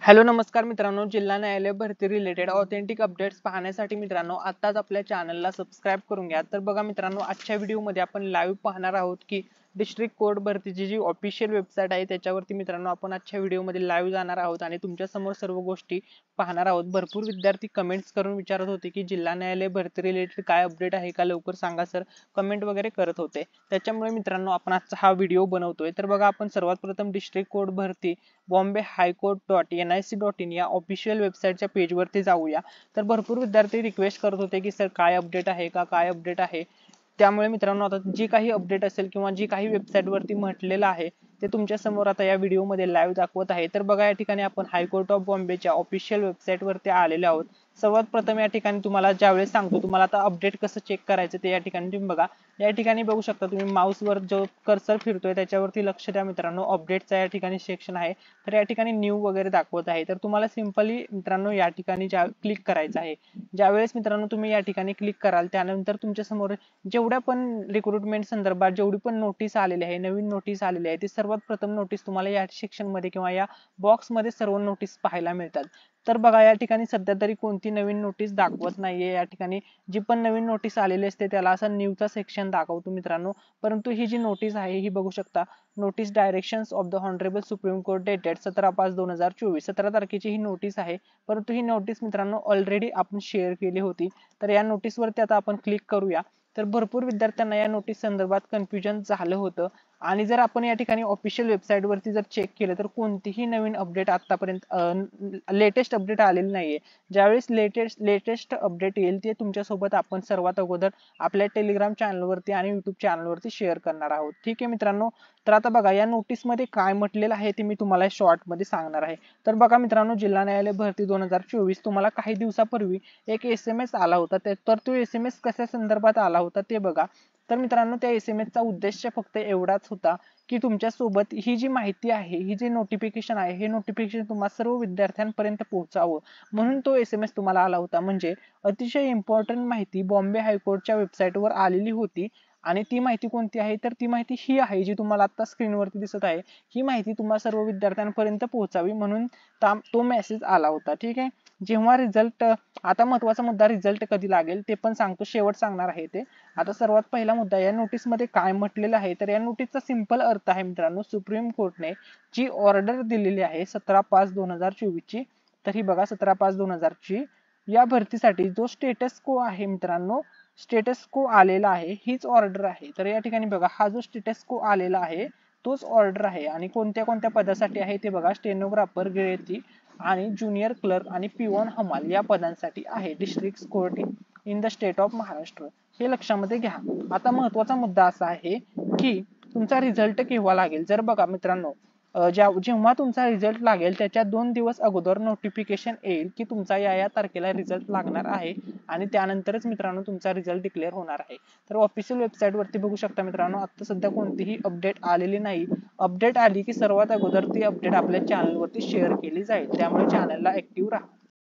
Hello नमस्कार मित्रांनो, जिल्हा न्यायालय भरती रिलेटेड ऑथेंटिक अपडेट्स पाहण्यासाठी मित्रांनो आताच आपल्या चॅनलला सबस्क्राईब करून घ्या। तर बघा मित्रांनो, आजच्या व्हिडिओमध्ये आपण लाईव्ह पाहणार आहोत की डिस्ट्रिक्ट कोर्ट भरतीची जी ऑफिशियल वेबसाईट आहे त्याच्यावरती मित्रांनो आपण आजच्या व्हिडिओमध्ये लाईव्ह जाणार आहोत आणि तुमच्या समोर सर्व गोष्टी पाहणार आहोत। भरपूर विद्यार्थी कमेंट्स करून विचारत होते की जिल्हा न्यायालय भरती रिलेटेड काय अपडेट आहे का, लवकर सांगा सर, कमेंट वगैरे करत होते। त्याच्यामुळे मित्रांनो आपण आजचा हा व्हिडिओ बनवतोय। तर बघा, आपण सर्वात प्रथम डिस्ट्रिक्ट कोर्ट भरती बॉम्बे हायकोर्ट.nic.in या ऑफिशियल वेबसाईटच्या पेजवरती जाऊया। तर भरपूर विद्यार्थी रिक्वेस्ट करत होते की सर काय अपडेट आहे का, काय अपडेट आहे। त्यामुळे मित्रांनो आता जी काही अपडेट असेल किंवा जी काही वेबसाईट वरती म्हटलेलं आहे ते तुमच्या समोर आता या व्हिडिओ मध्ये लाईव्ह दाखवत आहे। तर बघा, या ठिकाणी आपण हायकोर्ट ऑफ बॉम्बेच्या ऑफिशियल वेबसाईट वरती आलेले आहोत। सर्वात प्रथम या ठिकाणी तुम्हाला ज्यावेळेस सांगतो तुम्हाला आता अपडेट कसं चेक करायचं ते या ठिकाणी तुम्ही बघा। या ठिकाणी बघू शकता तुम्ही माऊसवर जो कर्सर फिरतोय त्याच्यावरती लक्ष द्या मित्रांनो, अपडेटचा या ठिकाणी सेक्शन आहे। तर या ठिकाणी न्यू वगैरे दाखवत आहे। तर तुम्हाला सिंपली मित्रांनो या ठिकाणी क्लिक करायचं आहे। ज्यावेळेस मित्रांनो तुम्ही या ठिकाणी क्लिक कराल त्यानंतर तुमच्या समोर जेवढ्या पण रिक्रुटमेंट संदर्भात जेवढी पण नोटीस आलेली आहे, नवीन नोटीस आलेली आहे, ती सर्वात प्रथम नोटीस तुम्हाला या सेक्शन मध्ये किंवा या बॉक्स मध्ये सर्व नोटीस पाहायला मिळतात। तर बघा, या ठिकाणी सध्या तरी कोणती नवीन नोटीस दाखवत नाहीये। या ठिकाणी जी पण नवीन नोटीस आलेली असते त्याला असा न्यूचा सेक्शन दाखवतो मित्रांनो। परंतु ही जी नोटीस आहे ही बघू शकता, notice directions of the honourable supreme court dated 17/5/2024, 17 तारखेची ही नोटीस आहे। परंतु ही नोटीस मित्रांनो ऑलरेडी आपण शेअर केली होती। तर या नोटीस वरती आता आपण क्लिक करूया। तर भरपूर विद्यार्थ्यांना या नोटीस संदर्भात कन्फ्युजन झालं होतं आणि जर आपण या ठिकाणी ऑफिशियल वेबसाईट वरती जर चेक केलं तर कोणतीही नवीन अपडेट आतापर्यंत लेटेस्ट अपडेट आलेली नाहीये। ज्यावेळेस लेटेस्ट अपडेट येईल ते तुमच्या सोबत आपण सर्वात अगोदर आपल्या टेलिग्राम चॅनल वरती आणि युट्यूब चॅनल वरती शेअर करणार आहोत। ठीक आहे मित्रांनो, तर आता बघा या नोटीस मध्ये काय म्हटलेलं आहे ते मी तुम्हाला शॉर्ट मध्ये सांगणार आहे। तर बघा मित्रांनो, जिल्हा न्यायालय भरती 2024 तुम्हाला काही दिवसापूर्वी एक SMS आला होता। तर तो SMS कशा संदर्भात आला होता ते बघा। तर मित्रांनो, त्या SMS चा उद्देश फक्त एवढाच होता की तुमच्या सोबत ही जी माहिती आहे, ही जी नोटिफिकेशन आहे, हे नोटिफिकेशन तुम्हाला सर्व विद्यार्थ्यांपर्यंत पोहोचावं म्हणून तो SMS तुम्हाला आला होता। म्हणजे अतिशय इम्पॉर्टंट माहिती बॉम्बे हायकोर्टच्या वेबसाईटवर आलेली होती आणि ती माहिती कोणती आहे तर ती माहिती ही आहे जी तुम्हाला आता स्क्रीनवरती दिसत आहे। ही माहिती तुम्हाला सर्व विद्यार्थ्यांपर्यंत पोहोचावी म्हणून तो मेसेज आला होता। ठीक आहे, जेव्हा रिझल्ट, आता महत्वाचा मुद्दा रिझल्ट कधी लागेल ते पण सांगतो, शेवट सांगणार आहे ते। आता सर्वात पहिला मुद्दा, या नोटीस मध्ये काय म्हटलेलं आहे तर या नोटीसचा सिंपल अर्थ आहे मित्रांनो, सुप्रीम कोर्टने जी ऑर्डर दिलेली आहे 17/5/2024 ची, तर ही बघा 17/5/2024 ची या भरतीसाठी जो स्टेटस को आहे मित्रांनो, स्टेटस को आलेला आहे हीच ऑर्डर आहे। तर या ठिकाणी बघा, हा जो स्टेटस को आलेला आहे तोच ऑर्डर आहे आणि कोणत्या कोणत्या पदासाठी आहे ते बघा, स्टेनोग्राफर, गिळेती आणि ज्युनियर क्लर्क आणि पिओन हमाल या पदांसाठी आहे district court in the state of Maharashtra, हे लक्षामध्ये घ्या। आता महत्वाचा मुद्दा असा आहे की तुमचा रिझल्ट केव्हा लागेल। जर बघा मित्रांनो, जेव्हा तुमचा रिझल्ट लागेल त्याच्या 2 दिवस अगोदर नोटिफिकेशन येईल की तुमचा या तारखेला रिझल्ट लागणार आहे आणि त्यानंतरच मित्रांनो तुमचा रिझल्ट डिक्लेअर होणार आहे। तर ऑफिशियल वेबसाईट वरती बघू शकता मित्रांनो, आता सध्या कोणतीही अपडेट आलेली नाही। अपडेट आली की सर्वात अगोदर ती अपडेट आपल्या चॅनल वरती शेअर केली जाईल, त्यामुळे चॅनलला ऍक्टिव्ह राहा।